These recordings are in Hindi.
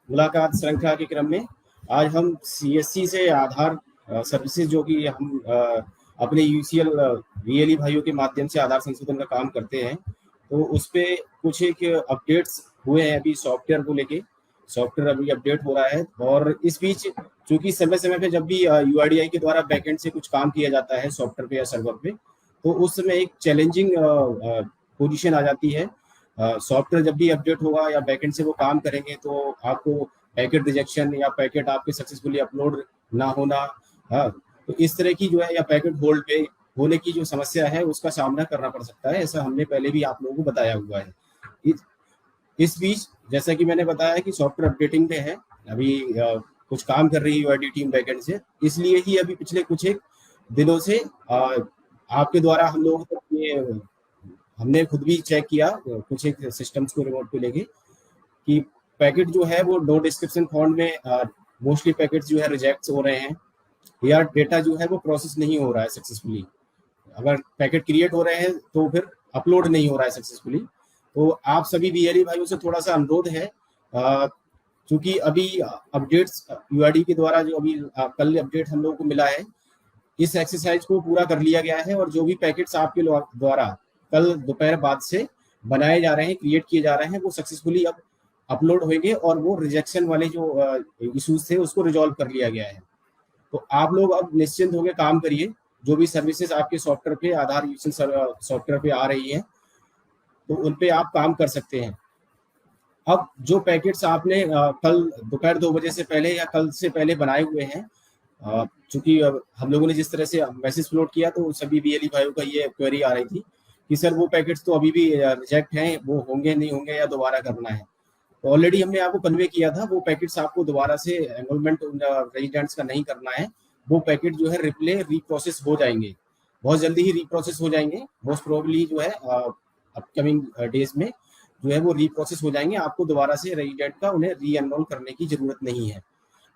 मुलाकात श्रृंखला के क्रम में आज हम सीएससी से आधार सर्विसेज जो कि हम अपने यूसीएल वीएलई भाइयों के माध्यम से आधार संशोधन का काम करते हैं, तो उस पे कुछ एक अपडेट्स हुए हैं अभी सॉफ्टवेयर को लेके। सॉफ्टवेयर अभी अपडेट हो रहा है और इस बीच चूंकि समय समय पे जब भी यूआईडीआई के द्वारा बैकएंड से कुछ काम किया जाता है सॉफ्टवेयर पे या सर्वर पे, तो उस समय एक चैलेंजिंग पोजीशन आ जाती है। सॉफ्टवेयर जब भी अपडेट होगा या बैकएंड से वो काम करेंगे तो आपको पैकेट रिजेक्शन या पैकेट आपके सक्सेसफुली अपलोड ना होना, हाँ, तो इस तरह की जो है या पैकेट होल्ड पे होने की जो समस्या है उसका सामना करना पड़ सकता है। ऐसा हमने पहले भी आप लोगों को बताया हुआ है। इस बीच जैसा कि मैंने बताया कि सॉफ्टवेयर अपडेटिंग पे है अभी, कुछ काम कर रही है यूआईडी टीम बैकएंड से, इसलिए ही अभी पिछले कुछ एक दिनों से आपके द्वारा हम लोगों को ये हमने खुद भी चेक किया कुछ एक सिस्टम्स को रिमोट पे लेके कि पैकेट जो है वो नो डिस्क्रिप्शन फॉन्ट में मोस्टली पैकेट्स जो है रिजेक्ट हो रहे हैं या डेटा जो है वो प्रोसेस नहीं हो रहा है सक्सेसफुली। अगर पैकेट क्रिएट हो रहे हैं तो फिर अपलोड नहीं हो रहा है सक्सेसफुली। तो आप सभी वीएलई भाइयों से थोड़ा सा अनुरोध है, क्योंकि अभी अपडेट्स यूआईडी के द्वारा जो अभी कल अपडेट हम लोगों को मिला है, इस एक्सरसाइज को पूरा कर लिया गया है और जो भी पैकेट्स आपके द्वारा कल दोपहर बाद से बनाए जा रहे हैं, क्रिएट किए जा रहे हैं, वो सक्सेसफुली अब अपलोड होंगे और वो रिजेक्शन वाले जो इश्यूज थे उसको रिजॉल्व कर लिया गया है। तो आप लोग अब निश्चिंत होकर काम करिए। जो भी सर्विसेज आपके सॉफ्टवेयर पे आधार सॉफ्टवेयर पे आ रही है तो उन पे आप काम कर सकते हैं। अब जो पैकेट्स आपने कल दोपहर 2 बजे से पहले या कल से पहले बनाए हुए हैं, चूंकि हम लोगों ने जिस तरह से मैसेज फ्लोट किया तो सभी वीएलई भाइयों का ये क्वेरी आ रही थी कि सर वो पैकेट्स तो अभी भी रिजेक्ट हैं, वो होंगे नहीं होंगे या दोबारा करना है। तो ऑलरेडी हमने आपको कन्वे किया था, वो पैकेट्स आपको दोबारा से एनरोलमेंट रेजिडेंट्स का नहीं करना है। वो पैकेट जो है रिप्ले रीप्रोसेस हो जाएंगे, बहुत जल्दी ही रीप्रोसेस हो जाएंगे। मोस्ट प्रोबेबली जो है अपकमिंग डेज में जो है वो रीप्रोसेस हो जाएंगे। आपको दोबारा से रेजिडेंट का उन्हें री एनरोल करने की जरूरत नहीं है।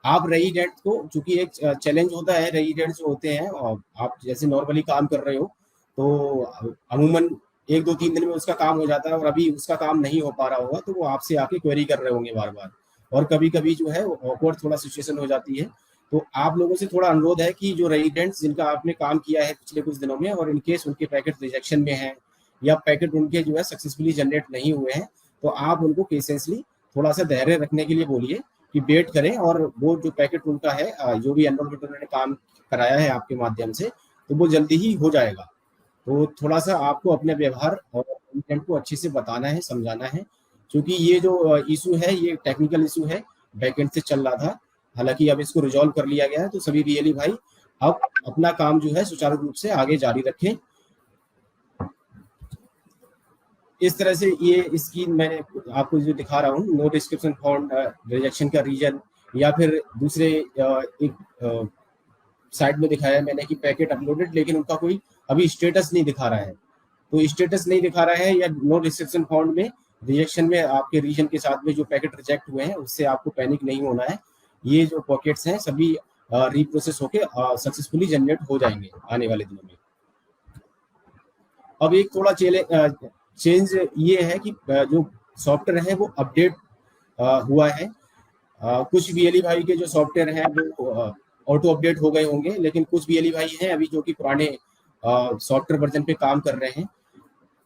आप रेजिडेंट को, चूंकि एक चैलेंज होता है, रेजिडेंट्स जो होते हैं और आप जैसे नॉर्मली काम कर रहे हो तो अमूमन 1-2-3 दिन में उसका काम हो जाता है और अभी उसका काम नहीं हो पा रहा होगा तो वो आपसे आके क्वेरी कर रहे होंगे बार बार, और कभी कभी जो है ऑकवर्ड थोड़ा सिचुएशन हो जाती है। तो आप लोगों से थोड़ा अनुरोध है कि जो रेजिडेंट्स जिनका आपने काम किया है पिछले कुछ दिनों में और इनकेस उनके पैकेट रिजेक्शन में हैं या पैकेट उनके जो है सक्सेसफुली जनरेट नहीं हुए हैं, तो आप उनको पेशेंसली थोड़ा सा धैर्य रखने के लिए बोलिए कि वेट करें और वो जो पैकेट उनका है, जो भी एनरोलमेंट उन्होंने काम कराया है आपके माध्यम से, तो वो जल्दी ही हो जाएगा। तो थोड़ा सा आपको अपने व्यवहार और कंटेंट को अच्छे से बताना है, समझाना है, क्योंकि ये जो इशू है ये टेक्निकल इशू है, बैकएंड से चल रहा था। हालांकि अब इसको रिजॉल्व कर लिया गया है, तो सभी वीएलई भाई अब अपना काम जो है सुचारू रूप से आगे जारी रखें। इस तरह से ये इसकी मैंने आपको जो दिखा रहा हूँ, नो डिस्क्रिप्शन फॉन्ट रिजेक्शन का रीजन, या फिर दूसरे एक साइट में दिखाया मैंने कि पैकेट अपलोडेड, लेकिन उनका कोई अभी स्टेटस नहीं दिखा रहा है। तो स्टेटस नहीं दिखा रहा है या नो डिस्क्रिप्शन फॉन्ट में रिजेक्शन में आपके रीजन के साथ में जो पैकेट रिजेक्ट हुए हैं उससे आपको पैनिक नहीं होना है। ये जो पॉकेट्स हैं सभी रीप्रोसेस होके सक्सेसफुली जनरेट हो जाएंगे आने वाले दिनों में। अब एक थोड़ा चेंज ये है कि जो सॉफ्टवेयर है वो अपडेट हुआ है। कुछ वीएलई भाई के जो सॉफ्टवेयर हैं वो ऑटो अपडेट हो गए होंगे, लेकिन कुछ वीएलई भाई हैं अभी जो कि पुराने सॉफ्टवेयर वर्जन पे काम कर रहे हैं।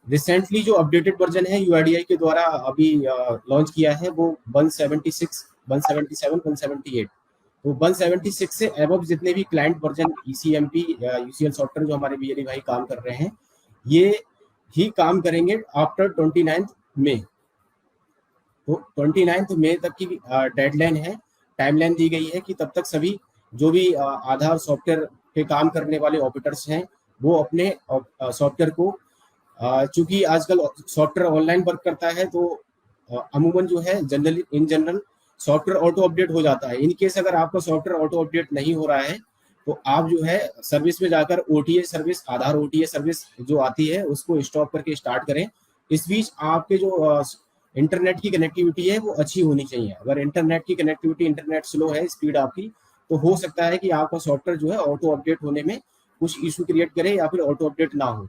रिसेंटली जो अपडेटेड वर्जन है यूआईडीआई के द्वारा अभी लॉन्च किया है वो 176, 177, 178। तो 176 से एबव जितने भी क्लाइंट वर्जन ईसीएमपी यूसीएल सॉफ्टवेयर जो हमारे वीएलई भाई काम कर रहे हैं, ये ही काम करेंगे आफ्टर 29 मई। तो 29 मई तक की डेडलाइन है, टाइमलाइन दी गई है कि तब तक सभी जो भी आधार सॉफ्टवेयर पे काम करने वाले ऑपरेटर्स हैं वो अपने सॉफ्टवेयर को, चूंकि आजकल सॉफ्टवेयर ऑनलाइन वर्क करता है तो अमूमन जो है generally in general software auto update हो जाता है। इन केस अगर आपका सॉफ्टवेयर ऑटो अपडेट नहीं हो रहा है तो आप जो है सर्विस में जाकर ओटीए सर्विस, आधार ओटीए सर्विस जो आती है उसको स्टॉप करके स्टार्ट करें। इस बीच आपके जो इंटरनेट की कनेक्टिविटी है वो अच्छी होनी चाहिए। अगर इंटरनेट की कनेक्टिविटी, इंटरनेट स्लो है, स्पीड आपकी, तो हो सकता है कि आपका सॉफ्टवेयर जो है ऑटो अपडेट होने में कुछ इशू क्रिएट करे या फिर ऑटो अपडेट ना हो।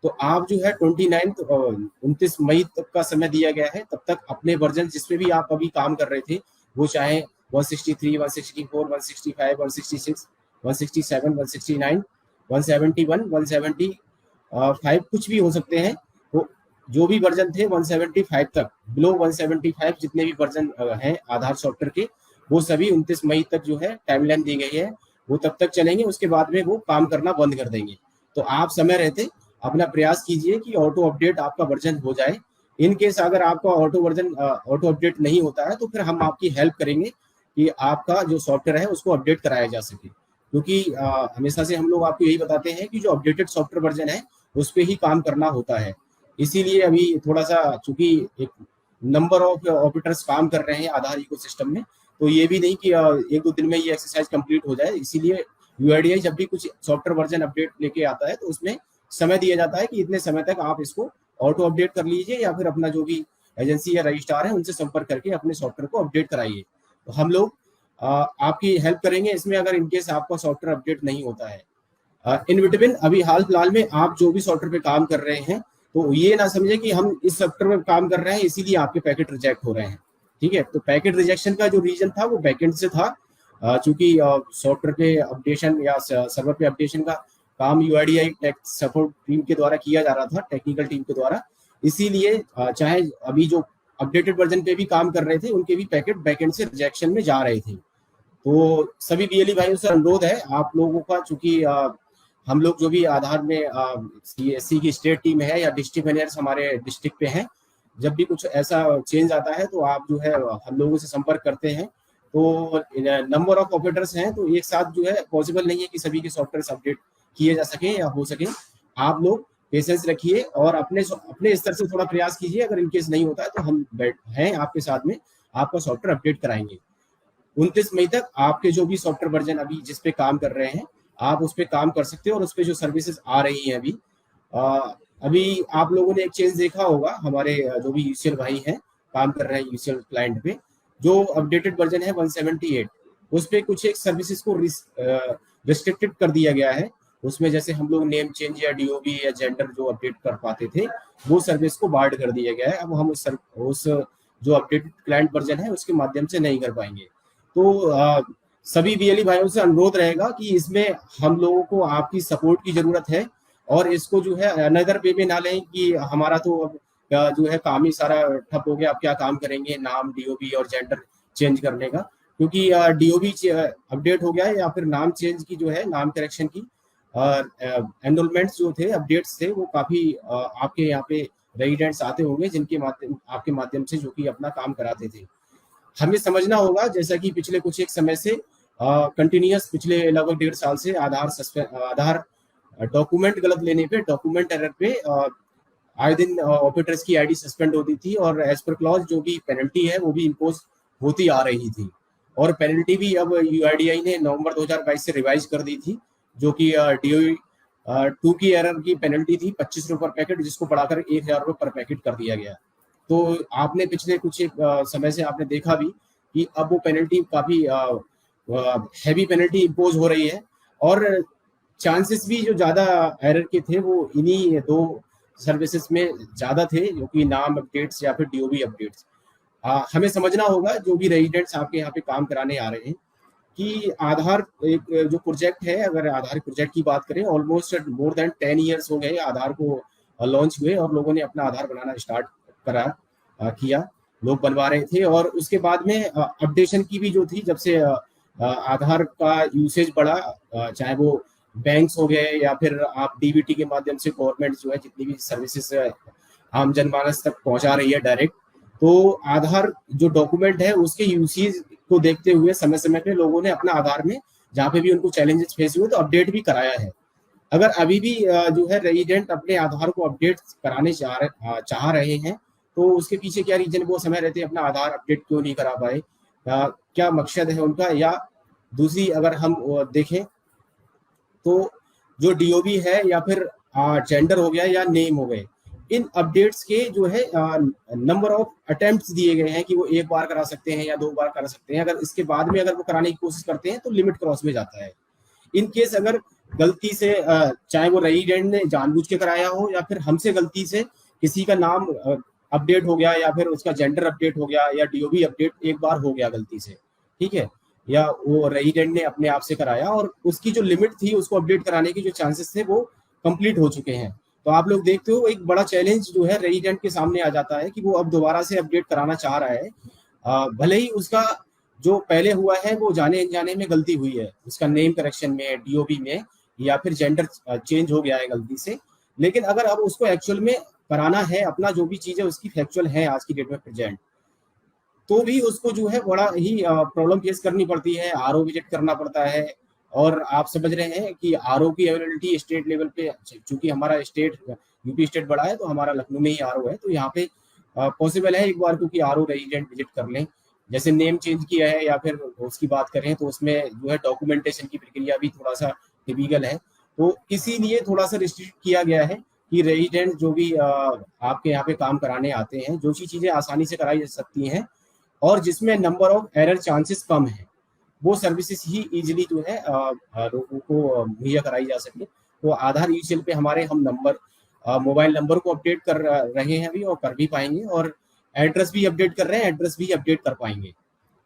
तो आप जो है 29 मई तक का समय दिया गया है, तब तक अपने वर्जन जिसपे भी आप अभी काम कर रहे थे, वो चाहे 163, 164, 165, 166, 167, 169, 171, 175 कुछ भी हो सकते हैं। वो जो भी वर्जन थे 175 तक, बिलो 175 जितने भी वर्जन हैं आधार सॉफ्टवेयर के, वो सभी 29 मई तक जो है टाइमलाइन दी गई है, वो तब तक चलेंगे। उसके बाद में वो काम करना बंद कर देंगे। तो आप समय रहते अपना प्रयास कीजिए कि ऑटो अपडेट आपका वर्जन हो जाए। इन केस अगर आपका ऑटो अपडेट नहीं होता है तो फिर हम आपकी हेल्प करेंगे कि आपका जो सॉफ्टवेयर है उसको अपडेट कराया जा सके। क्योंकि हमेशा से हम लोग आपको यही बताते हैं कि जो अपडेटेड सॉफ्टवेयर वर्जन है उस पर ही काम करना होता है। इसीलिए अभी थोड़ा सा चूंकि एक नंबर ऑफ ऑपरेटर्स काम कर रहे हैं आधार इकोसिस्टम में, तो ये भी नहीं कि एक दो दिन में ये एक्सरसाइज कंप्लीट हो जाए। इसीलिए यूआईडीआई जब भी कुछ सॉफ्टवेयर वर्जन अपडेट लेके आता है तो उसमें समय दिया जाता है कि इतने समय तक आप इसको ऑटो अपडेट कर लीजिए, या फिर अपना जो भी एजेंसी या रजिस्ट्रार है उनसे संपर्क करके अपने सॉफ्टवेयर को अपडेट कराइए। तो हम लोग आपकी हेल्प करेंगे इसमें, अगर इनकेस आपका सॉफ्टवेयर अपडेट नहीं होता है। इन बिटवीन अभी हाल फिलहाल में आप जो भी सॉफ्टवेयर पे काम कर रहे हैं, तो ये ना समझे कि हम इस सॉफ्टवेयर में काम कर रहे हैं इसीलिए आपके पैकेट रिजेक्ट हो रहे हैं। ठीक है, तो पैकेट रिजेक्शन का जो रीजन था वो बैकएंड से था। चूंकि सॉफ्टवेयर पे अपडेशन या सर्वर पे अपडेशन का काम यूआईडीआई टेक सपोर्ट टीम के द्वारा किया जा रहा था, टेक्निकल टीम के द्वारा। इसीलिए चाहे अभी जो अपडेटेड वर्जन पे भी काम कर रहे थे उनके भी पैकेट बैकएंड से रिजेक्शन में जा रहे थे। तो सभी बीएलई भाइयों से अनुरोध है आप लोगों का, चूंकि हम लोग जो भी आधार में सीएससी की स्टेट टीम है या डिस्ट्रिक्ट मैनेजर्स हमारे डिस्ट्रिक्ट पे हैं, जब भी कुछ ऐसा चेंज आता है तो आप जो है हम लोगों से संपर्क करते हैं। तो नंबर ऑफ ऑपरेटर्स हैं तो एक साथ जो है पॉसिबल नहीं है कि सभी के सॉफ्टवेयर अपडेट किए जा सके या हो सके। आप लोग पेशेंस रखिए और अपने स्तर से थोड़ा प्रयास कीजिए। अगर इनकेस नहीं होता है तो हम हैं आपके साथ में, आपका सॉफ्टवेयर अपडेट कराएंगे। 29 मई तक आपके जो भी सॉफ्टवेयर वर्जन अभी जिस पे काम कर रहे हैं आप उस पे काम कर सकते हो, और उस पे जो सर्विसेज आ रही हैं अभी अभी आप लोगों ने एक चेंज देखा होगा, हमारे जो भी यूसीएल भाई हैं काम कर रहे हैं यूसीएल क्लाइंट पे, जो अपडेटेड वर्जन है 178, उस पे कुछ एक सर्विसेज को रिस्ट्रिक्टेड कर दिया गया है। उसमें जैसे हम लोग नेम चेंज या डीओबी या जेंडर जो अपडेट कर पाते थे वो सर्विस को बार्ड कर दिया गया है। अब हम उस जो अपडेटेड क्लाइंट वर्जन है उसके माध्यम से नहीं कर पाएंगे। तो सभी बीएलई भाइयों से अनुरोध रहेगा कि इसमें हम लोगों को आपकी सपोर्ट की जरूरत है, और इसको जो है अनदर वे में ना लें कि हमारा तो अब जो है काम ही सारा ठप हो गया, अब क्या काम करेंगे नाम डीओबी और जेंडर चेंज करने का। क्योंकि डीओबी अपडेट हो गया है या फिर नाम चेंज की जो है नाम करेक्शन की एनरोलमेंट्स जो थे अपडेट्स थे वो काफी आपके यहाँ पे रेजिडेंट्स आते होंगे जिनके माध्यम आपके माध्यम से जो कि अपना काम कराते थे। हमें समझना होगा जैसा कि पिछले कुछ एक समय से कंटिन्यूअस पिछले लगभग 1.5 साल से आधार डॉक्यूमेंट गलत लेने पे, डॉक्यूमेंट एरर पे आए दिन ऑपरेटर्स की आईडी सस्पेंड होती थी, और एज पर क्लॉज जो भी पेनल्टी है वो भी इम्पोज होती आ रही थी। और पेनल्टी भी अब यूआईडीआई ने नवंबर 2022 से रिवाइज कर दी थी, जो कि डीओई 2 की एरर की पेनल्टी थी 25 रुपये पर पैकेट, जिसको बढ़ाकर 1000 रुपये पर पैकेट कर दिया गया। तो आपने पिछले कुछ एक समय से आपने देखा भी कि अब वो पेनल्टी काफी हैवी पेनल्टी इम्पोज हो रही है, और चांसेस भी जो ज्यादा एरर के थे वो इन्हीं दो सर्विसेज में ज्यादा थे, जो कि नाम अपडेट्स या फिर डीओबी अपडेट्स। हमें समझना होगा जो भी रेजिडेंट्स आपके यहाँ पे काम कराने आ रहे हैं कि आधार एक जो प्रोजेक्ट है, अगर आधार प्रोजेक्ट की बात करें ऑलमोस्ट मोर देन 10 ईयर्स हो गए आधार को लॉन्च हुए, और लोगों ने अपना आधार बनाना स्टार्ट करा किया, लोग बनवा रहे थे। और उसके बाद में अपडेशन की भी जो थी, जब से आधार का यूसेज बढ़ा, चाहे वो बैंक्स हो गए या फिर आप डीबीटी के माध्यम से गवर्नमेंट जो है जितनी भी सर्विसेज आम जनमानस तक पहुंचा रही है डायरेक्ट, तो आधार जो डॉक्यूमेंट है उसके यूसेज को देखते हुए समय समय पे लोगों ने अपना आधार में जहाँ पे भी उनको चैलेंजेस फेस हुए तो अपडेट भी कराया है। अगर अभी भी जो है रेजिडेंट अपने आधार को अपडेट कराने चाह रहे हैं तो उसके पीछे क्या रीजन, वो समय रहते अपना आधार अपडेट क्यों नहीं करा पाए, क्या मकसद है उनका। या दूसरी अगर हम देखें तो जो डीओबी है या फिर जेंडर हो गया या नेम हो गए, इन अपडेट्स के जो है नंबर ऑफ अटेम्प्ट्स दिए गए हैं कि वो एक बार करा सकते हैं या 2 बार करा सकते हैं। अगर इसके बाद में अगर वो कराने की कोशिश करते हैं तो लिमिट क्रॉस में जाता है। इन केस अगर गलती से चाहे वो रेजिडेंट ने जानबूझ के कराया हो या फिर हमसे गलती से किसी का नाम अपडेट हो गया या फिर उसका जेंडर अपडेट हो गया या डीओबी अपडेट एक बार हो गया गलती से, ठीक है, या वो रेजिडेंट ने अपने आप से कराया और उसकी जो लिमिट थी उसको अपडेट कराने की जो चांसेस थे वो कंप्लीट हो चुके हैं, तो आप लोग देखते हो एक बड़ा चैलेंज जो है रेजिडेंट के सामने आ जाता है कि वो अब दोबारा से अपडेट कराना चाह रहा है। भले ही उसका जो पहले हुआ है वो जाने अनजाने में गलती हुई है, उसका नेम करेक्शन में, डीओबी में, या फिर जेंडर चेंज हो गया है गलती से, लेकिन अगर अब उसको एक्चुअल में कराना है, अपना जो भी चीज है उसकी फैक्चुअल है आज की डेट में प्रेजेंट, तो भी उसको जो है बड़ा ही प्रॉब्लम फेस करनी पड़ती है, आरओ विजिट करना पड़ता है। और आप समझ रहे हैं कि आरओ की अवेलेबिलिटी स्टेट लेवल पे, चूंकि हमारा स्टेट यूपी स्टेट बड़ा है तो हमारा लखनऊ में ही आरओ है, तो यहाँ पे पॉसिबल है एक बार क्योंकि आरओ रेजिडेंट विजिट कर लें, जैसे नेम चेंज किया है या फिर उसकी बात करें तो उसमें जो है डॉक्यूमेंटेशन की प्रक्रिया भी थोड़ा सा टिपिकल है, तो इसीलिए थोड़ा सा रिस्ट्रिक्ट किया गया है कि रेजिडेंट जो भी आपके यहाँ पे काम कराने आते हैं, जो सी चीजें आसानी से कराई जा सकती हैं और जिसमें नंबर ऑफ एरर चांसेस कम है, वो सर्विसेज ही इजीली जो है लोगों को मुहैया कराई जा सके। तो आधार यूसीएल पे हमारे हम नंबर, मोबाइल नंबर को अपडेट कर रहे हैं अभी और कर भी पाएंगे, और एड्रेस भी अपडेट कर रहे हैं, एड्रेस भी अपडेट कर पाएंगे।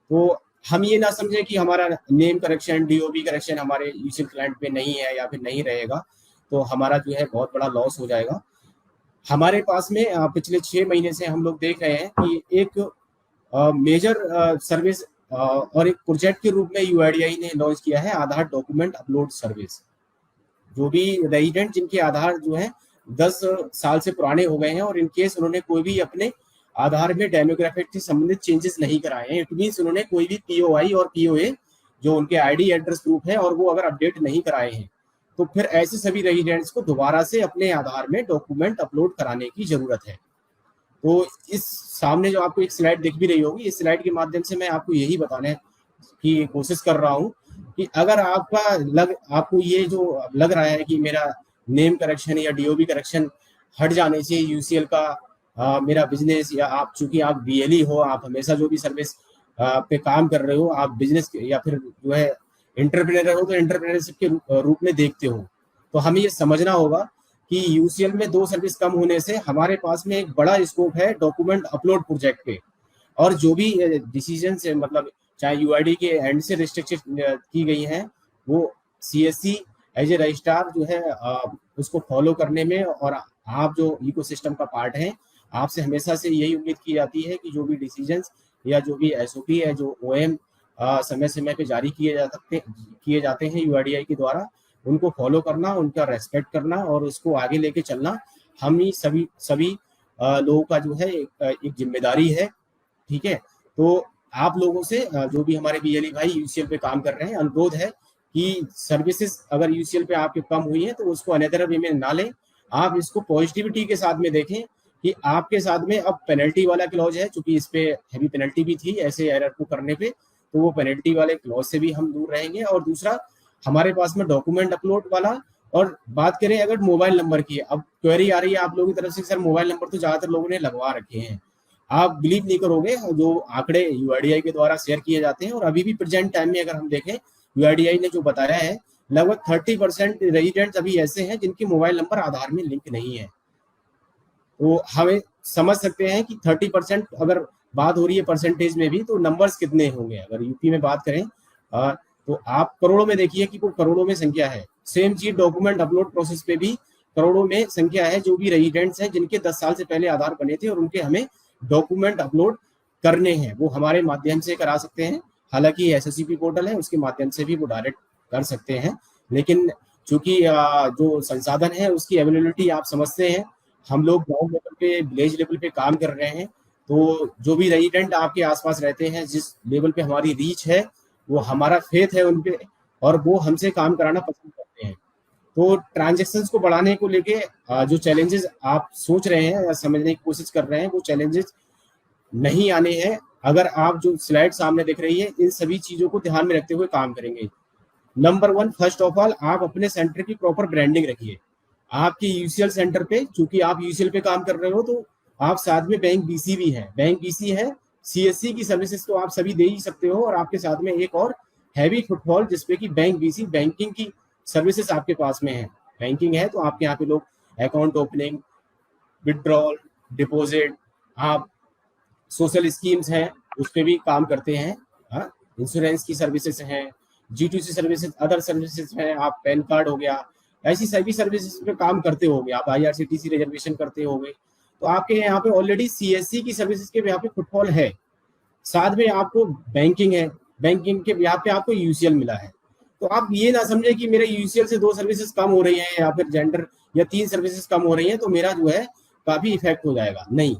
तो हम ये ना समझें कि हमारा नेम करेक्शन, डीओबी करेक्शन हमारे यूसीएल क्लाइंट पे नहीं है या फिर नहीं रहेगा, तो हमारा जो है बहुत बड़ा लॉस हो जाएगा। हमारे पास में पिछले 6 महीने से हम लोग देख रहे हैं कि एक मेजर सर्विस और एक प्रोजेक्ट के रूप में यूआईडीआई ने लॉन्च किया है आधार डॉक्यूमेंट अपलोड सर्विस। जो भी रेजिडेंट जिनके आधार जो है 10 साल से पुराने हो गए हैं और इनकेस उन्होंने कोई भी अपने आधार में डेमोग्राफिक से संबंधित चेंजेस नहीं कराए हैं, इट मीन्स उन्होंने कोई भी पीओआई और पीओए जो उनके आईडी एड्रेस प्रूफ है और वो अगर अपडेट नहीं कराए हैं, तो फिर ऐसे सभी रेजिडेंट्स को दोबारा से अपने आधार में डॉक्यूमेंट अपलोड कराने की जरूरत है। तो इस सामने जो आपको एक स्लाइड दिख भी रही होगी, इस स्लाइड के माध्यम से मैं आपको यही बताने की कोशिश कर रहा हूँ कि अगर आपको ये जो लग रहा है कि मेरा नेम करेक्शन या डीओबी करेक्शन हट जाने से यूसीएल का मेरा बिजनेस, या आप चूंकि आप बीएलई हो, आप हमेशा जो भी सर्विस पे काम कर रहे हो, आप बिजनेस या फिर जो है एंटरप्रेन्योर हो तो एंटरप्रेन्योरशिप के रूप में देखते हो, तो हमें ये समझना होगा कि यूसीएल में 2 सर्विस कम होने से हमारे पास में एक बड़ा स्कोप है डॉक्यूमेंट अपलोड प्रोजेक्ट पे, और जो भी डिसीजन से मतलब चाहे यूआईडी के एंड से रिस्ट्रिक्शन की गई हैं, वो सीएससी एज ए रजिस्ट्रार जो है उसको फॉलो करने में, और आप जो इकोसिस्टम का पार्ट है, आपसे हमेशा से यही उम्मीद की जाती है कि जो भी डिसीजंस या जो भी एसओपी है, जो ओएम समय समय पे जारी किए जाते हैं यूआईडीआई के द्वारा, उनको फॉलो करना, उनका रेस्पेक्ट करना और उसको आगे लेके चलना हम ही सभी लोगों का जो है एक जिम्मेदारी है, ठीक है। तो आप लोगों से जो भी हमारे बीएलई भाई यूसीएल पे काम कर रहे हैं, अनुरोध है कि सर्विसेज अगर यूसीएल पे आपके कम हुई है तो उसको अनदर वे में ना लें, आप इसको पॉजिटिविटी के साथ में देखें कि आपके साथ में अब पेनल्टी वाला क्लॉज है, चूंकि इस पे हैवी पेनल्टी भी थी ऐसे एरर को करने पे, तो वो पेनल्टी वाले क्लॉज से भी हम दूर रहेंगे। और दूसरा हमारे पास में डॉक्यूमेंट अपलोड वाला, और बात करें अगर मोबाइल नंबर की, अब क्वेरी आ रही है आप लोगों की तरफ से सर मोबाइल नंबर तो ज्यादातर लोगों ने लगवा रखे हैं, आप बिलीव नहीं करोगे जो आंकड़े यूआईडीआई के द्वारा शेयर किए जाते हैं, और अभी भी प्रेजेंट टाइम में अगर हम देखें यूआईडीआई ने जो बताया है, लगभग 30% रेजिडेंट्स अभी ऐसे हैं जिनके मोबाइल नंबर आधार में लिंक नहीं है। तो हमें समझ सकते हैं कि 30% अगर बात हो रही है परसेंटेज में भी, तो नंबर्स कितने होंगे। अगर यूपी में बात करें तो आप करोड़ों में देखिए कि वो करोड़ों में संख्या है। सेम चीज डॉक्यूमेंट अपलोड प्रोसेस पे भी करोड़ों में संख्या है, जो भी रेजिडेंट्स हैं जिनके 10 साल से पहले आधार बने थे और उनके हमें डॉक्यूमेंट अपलोड करने हैं, वो हमारे माध्यम से करा सकते हैं। हालांकि एसएससीपी पोर्टल है, उसके माध्यम से भी वो डायरेक्ट कर सकते हैं, लेकिन चूंकि जो संसाधन है उसकी अवेलेबिलिटी आप समझते हैं, हम लोग गांव लेवल पे, विलेज लेवल पे काम कर रहे हैं, तो जो भी रेजिडेंट आपके आसपास रहते हैं, जिस लेवल पे हमारी रीच है, वो हमारा फेथ है उनपे और वो हमसे काम कराना पसंद करते हैं। तो ट्रांजेक्शन्स को बढ़ाने को लेके जो चैलेंजेस आप सोच रहे हैं या समझने की कोशिश कर रहे हैं, वो चैलेंजेस नहीं आने हैं अगर आप जो स्लाइड सामने दिख रही है इन सभी चीजों को ध्यान में रखते हुए काम करेंगे। नंबर 1, फर्स्ट ऑफ ऑल आप अपने सेंटर की प्रॉपर ब्रांडिंग रखिए। आपके यूसीएल सेंटर पे, चूंकि आप यूसीएल पे काम कर रहे हो, तो आप साथ में बैंक बीसी भी है, बैंक बीसी है, सीएससी की सर्विसेज तो आप सभी दे ही सकते हो, और आपके साथ में एक और हैवी फुटफॉल जिसपे कि बैंक बीसी बैंकिंग की सर्विसेज आपके पास में है। बैंकिंग है तो आपके यहाँ पे लोग अकाउंट ओपनिंग, विड्रॉल, डिपॉजिट, आप सोशल स्कीम्स हैं उस पे भी काम करते हैं। हाँ, इंश्योरेंस की सर्विसेज हैं, G2C सर्विसेज, अदर सर्विसेज हैं, आप पैन कार्ड हो गया, ऐसी सभी सर्विसेज पे काम करते होगे, आप IRCTC रिजर्वेशन करते होगे, तो आपके यहाँ पे ऑलरेडी CSC की सर्विसेज के यहाँ पे फुटफॉल है। साथ में आपको बैंकिंग है, बैंकिंग के यहाँ पे आपको UCL मिला है। तो आप ये ना समझे कि मेरे UCL से 2 सर्विसेज कम हो रही है या फिर जेंडर या 3 सर्विसेज कम हो रही है तो मेरा जो है काफी इफेक्ट हो जाएगा, नहीं।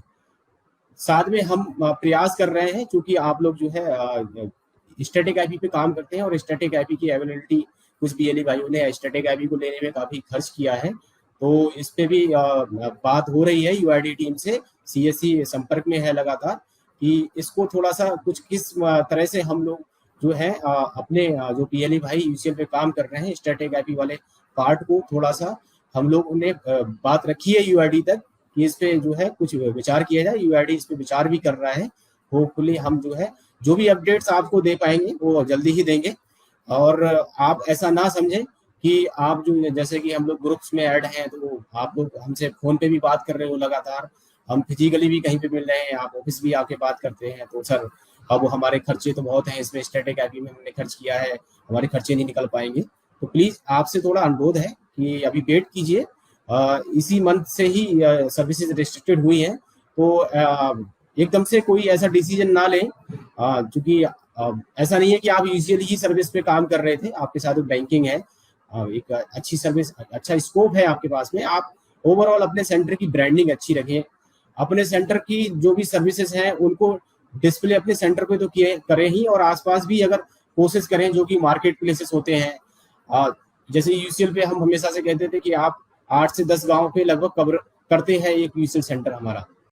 साथ में हम प्रयास कर रहे हैं, क्योंकि आप लोग जो है स्टैटिक आईपी पे काम करते हैं और स्टैटिक आईपी की अवेलेबिलिटी कुछ BLE भाइयों ने स्टैटिक आईपी को लेने में काफी खर्च किया है, तो इस पे भी बात हो रही है UID टीम से, CSC संपर्क में है लगातार कि इसको थोड़ा सा कुछ किस तरह से हम लोग जो है अपने जो BLE भाई UCL पे काम कर रहे हैं स्टैटिक आईपी वाले पार्ट को थोड़ा सा हम लोग ने बात रखी है UID तक कि इस पे जो है कुछ विचार किया जाए। UID इस पे विचार भी कर रहा है। होपफुली हम जो है जो भी अपडेट्स आपको दे पाएंगे वो जल्दी ही देंगे। और आप ऐसा ना समझें कि आप जो जैसे कि हम लोग ग्रुप्स में ऐड हैं तो आप लोग हमसे फोन पे भी बात कर रहे हो लगातार, हम फिजिकली भी कहीं पे मिल रहे हैं, आप ऑफिस भी आके बात करते हैं, तो सर अब हमारे खर्चे तो बहुत हैं इसमें, स्टैटिक आईपी में हमने खर्च किया है, हमारे खर्चे नहीं निकल पाएंगे। तो प्लीज आपसे थोड़ा अनुरोध है कि अभी वेट कीजिए, इसी मंथ से ही सर्विसेज रिस्ट्रिक्टेड हुई हैं, तो एकदम से कोई ऐसा डिसीजन ना लें, क्योंकि ऐसा नहीं है कि आप यूजुअली ही सर्विस पे काम कर रहे थे, आपके साथ बैंकिंग है, एक अच्छी सर्विस, अच्छा स्कोप है आपके पास में। आप ओवरऑल अपने सेंटर की ब्रांडिंग अच्छी रखें, अपने सेंटर की जो भी सर्विसेज हैं उनको डिस्प्ले अपने सेंटर पे तो किए करें ही, और आसपास भी अगर कोशिश करें जो कि मार्केट प्लेसेस होते हैं, जैसे UCL पे हम हमेशा से कहते थे कि आप 8 से 10 गांव पे लगभग कवर करते हैं एक UCL सेंटर हमारा,